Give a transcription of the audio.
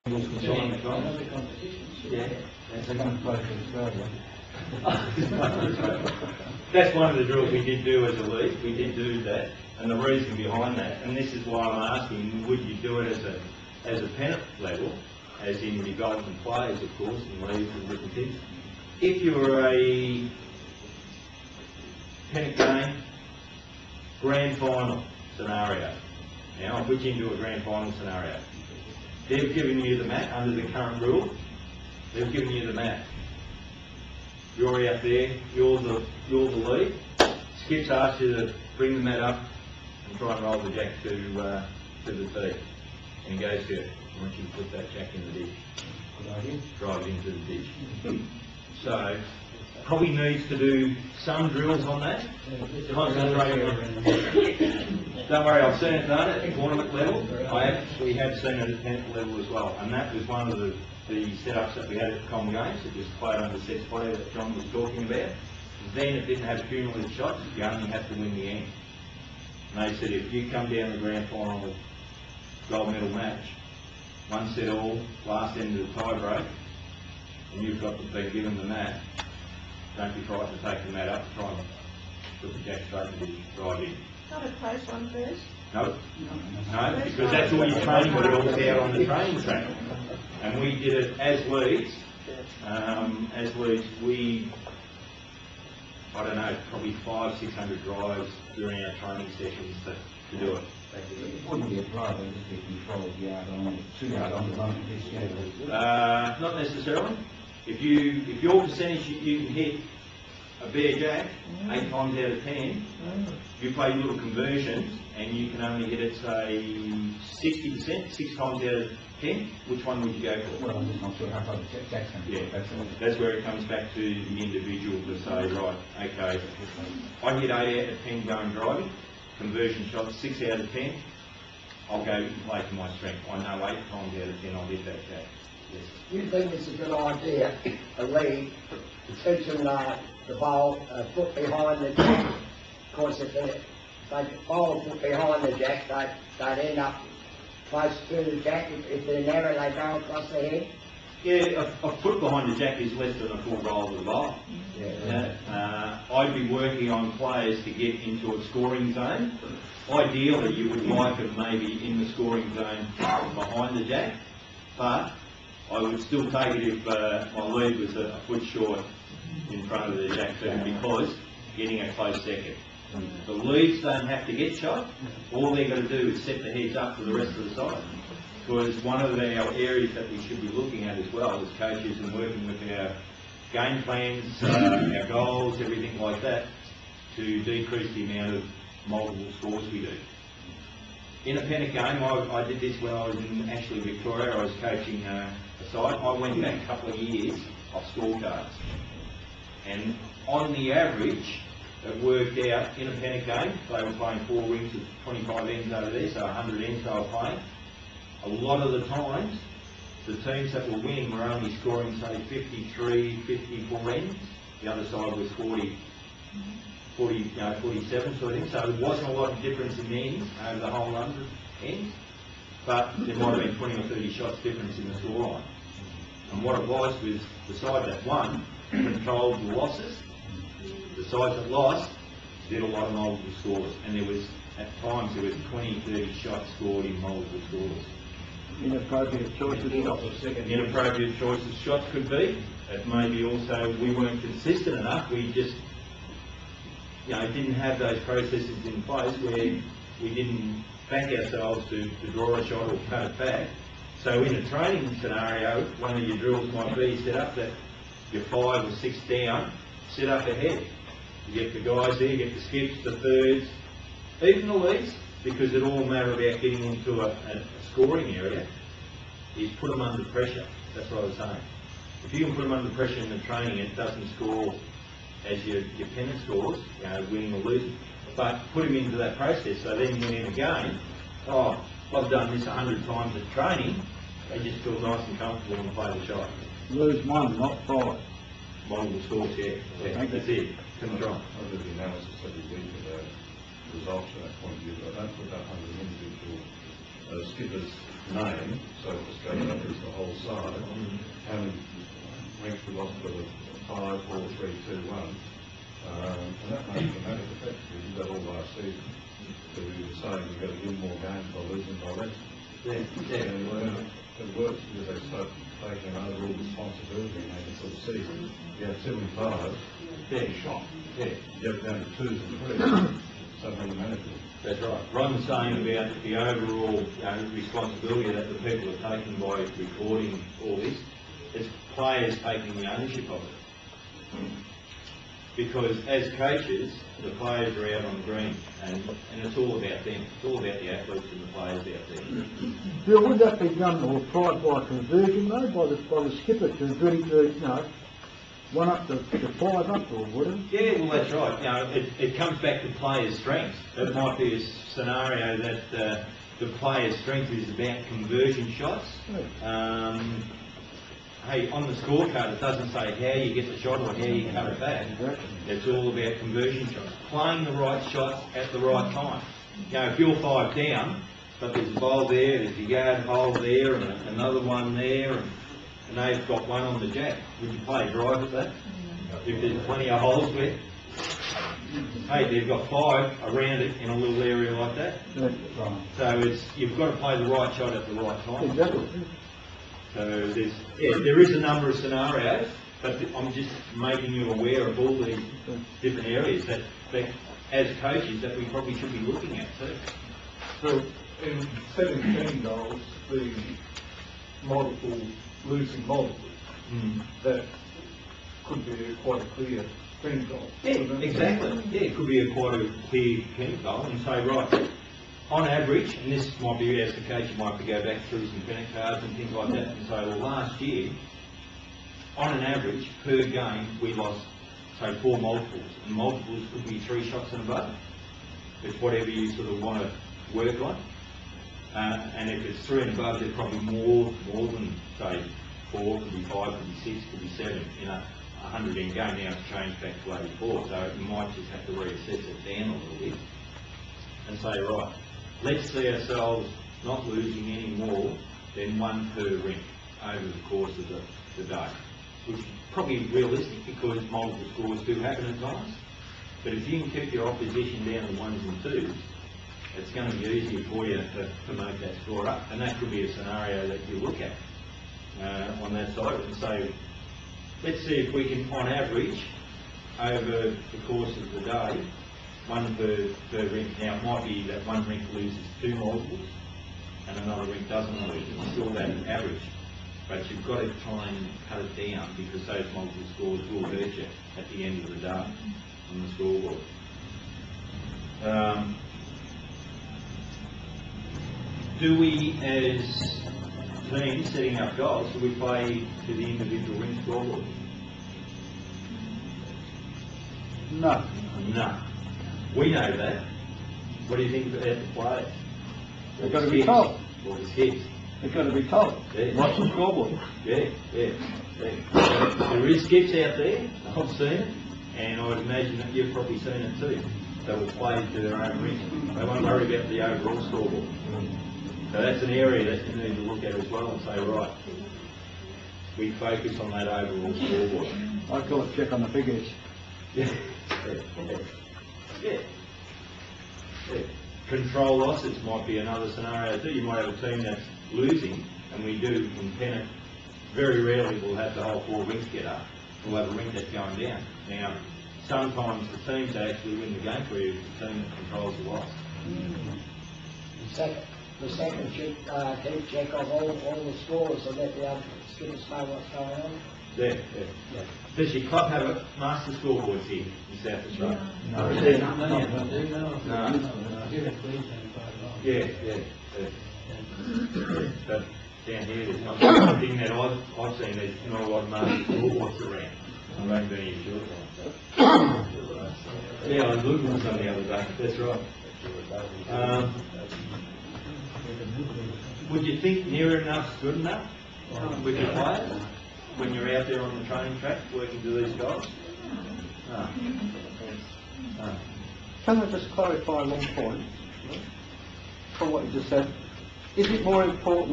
Another competition. Yeah. They're going to play for Australia. That's one of the drills we did do as a league. We did do that, and the reason behind that, and this is why I'm asking, would you do it as a pennant level, as in development players, of course, and leagues and different things? If you were a pennant game grand final scenario, now I'll put you into a grand final scenario. They've given you the mat under the current rule. They've given you the mat. You're out there. You're the lead. Skip's asked you to bring the mat up and try and roll the jack to the tee. And he goes to it. I want you to put that jack in the ditch. Drive it into the ditch. So probably needs to do some drills on that. Concentrating on. Don't worry, I've seen it done at tournament level. We have seen it at pennant level as well, and that was one of the setups that we had at the common games. It was played under sets play that John was talking about. Then it didn't have cumulative shots. You only have to win the end. And they said if you come down the grand final gold medal match, one set all, last end of the tie break, and you've got to be given the mat, don't be frightened to take the mat up, try and put the jack straight in the right in. Not a close one first. No, because that's all your training would all out on the training track. And we did it as leads. We, I don't know, probably 500-600 drives during our training sessions to do it. It wouldn't be a drive, it would just be controlled yard on, 2 yard on the run this year. Not necessarily. If your percentage you can hit a bare jack 8 times out of 10, you play little conversions and you can only hit it, say, 60%, 6 times out of 10, which one would you go for? Well, I'm just not sure how far the jack's going to be. Yeah, that's where it comes back to the individual to say, right, okay, I hit 8 out of 10 going driving, conversion shots 6 out of 10, I'll go and play to my strength. I know 8 times out of 10 I'll hit that jack. Yes. Do you think it's a good idea, a league, to teach them the bowl a foot behind the jack? Of course, if they bowl a foot behind the jack, they'd end up close to the jack. If they're narrow, they go across the head. Yeah, a foot behind the jack is less than a full roll of the bowl. Yeah. I'd be working on players to get into a scoring zone. Ideally, you would like them maybe in the scoring zone behind the jack, but I would still take it if my lead was a foot short in front of the jack too, because getting a close second. The leads don't have to get shot. All they've got to do is set the heads up for the rest of the side. Because one of our areas that we should be looking at as well as coaches and working with our game plans, our goals, everything like that, to decrease the amount of multiple scores we do. In a pennant game, I did this when I was in actually Victoria. I was coaching a side. I went back a couple of years of scorecards, and on the average, it worked out in a pennant game. They were playing 4 rings of 25 ends over there, so 100 ends they were playing. A lot of the times, the teams that were winning were only scoring, say, 53, 54 ends. The other side was 40, 47 sort of thing. So there wasn't a lot of difference in ends over the whole 100 ends, but there might have been 20 or 30 shots difference in the scoreline. And what it was the side that won controlled the losses. The sides that lost did a lot of multiple scores, and at times there was 20, 30 shots scored in multiple scores. Inappropriate choices shots. Inappropriate choices shots could be. It may be also we weren't consistent enough. We just didn't have those processes in place where we didn't back ourselves to draw a shot or cut it back. So in a training scenario, one of your drills might be set up that you're 5 or 6 down, set up ahead. You get the guys there, you get the skips, the thirds, even the leads, because it all matter about getting into a scoring area, is put them under pressure. That's what I was saying. If you can put them under pressure in the training, it doesn't score as your pennant scores, winning or losing, but put them into that process. So then when in a game, I've done this 100 times at training, they just feel nice and comfortable and play the shot. Lose 1, not 5. Multiple scores, yeah. That's it. Control. I did the analysis every week of the results from that point of view, but I don't put that under an individual skipper's name, so it was straight up as the whole side. How many ranks we lost for the 5, 4, 3, 2, 1. And that made a dramatic effect. We did that all last season. So we were saying we've got to win more games by losing by less. And it works because they start taking over all responsibility and making sort of season. You have 75, they're shot. You get it down to 2s and 3s. Something manageable. That's right. Ron's saying about the overall responsibility that the people are taking by recording all this. It's players taking the ownership of it. Because as coaches, the players are out on the green, and it's all about them. It's all about the athletes and the players out there. Bill, would that be done or tried by conversion though, by the skipper converting to, 1 up to 5 up or whatever? Yeah, well that's right. It comes back to players' strengths. It might be a scenario that the player's strength is about conversion shots. Hey, on the scorecard it doesn't say how you get the shot or how you cut it back. It's all about conversion shots. Playing the right shots at the right time. If you're 5 down, but there's a bowl there, there's a yard hole there, and another one there, and they've got one on the jack, would you play drive at that? If there's plenty of holes there? Hey, they've got 5 around it in a little area like that. So you've got to play the right shot at the right time. Exactly. So there is a number of scenarios, but I'm just making you aware of all these different areas that as coaches, that we probably should be looking at too. So in setting team goals, the losing multiples, that could be quite a clear team goal. Yeah, exactly. Yeah, it could be quite a clear team goal and say, right, on average, and this might be as the coach, you might have to go back through some Bennett cards and things like that and say, well, last year, on an average, per game, we lost, say, 4 multiples. And multiples could be 3 shots and above. It's whatever you sort of want to work on. And if it's 3 and above, there's probably more than, say, 4, could be 5, could be 6, could be 7 in a 100 in game. Now it's changed back to 84, so you might just have to reassess it down a little bit and say, right, let's see ourselves not losing any more than 1 per rink over the course of the day, which is probably realistic because multiple scores do happen at times. But if you can keep your opposition down to 1s and 2s, it's going to be easier for you to make that score up. And that could be a scenario that you look at on that side and say, let's see if we can, on average, over the course of the day, 1 per rink. Now it might be that 1 rink loses 2 multiples and another rink doesn't lose. It's still that average. But you've got to try and cut it down because those multiple scores will hurt you at the end of the day on the scoreboard. Do we, as teams setting up goals, do we play to the individual rink scoreboard? No. No. We know that. What do you think about the players? They've got to be told. Or the skips? They've got to be told. Yeah. Watch the scoreboard. Yeah. There is skips out there, I've seen it, and I would imagine that you've probably seen it too. They will play to their own rink. They won't worry about the overall scoreboard. So that's an area that you need to look at as well and say, right, we focus on that overall scoreboard. I call it check on the figures. Yeah. Control losses might be another scenario too. You might have a team that's losing, and we do in Pennant, very rarely we'll have the whole 4 rinks get up. We'll have a rink that's going down. Now, sometimes the teams that actually win the game for you is the team that controls the loss. The second should keep check of all the scores and let the other skippers know what's going on. Yeah. Does your club have a master scoreboards here in South Australia? No. Yeah. But down here, there's not one thing that I've seen, there's not a lot of master scoreboards around. I won't be any sure on that. Yeah, I was looking for some the other day, that's right. Would you think near enough's good enough with your players when you're out there on the training track working to these goals? No. Can I just clarify one point from what you just said? Is it more important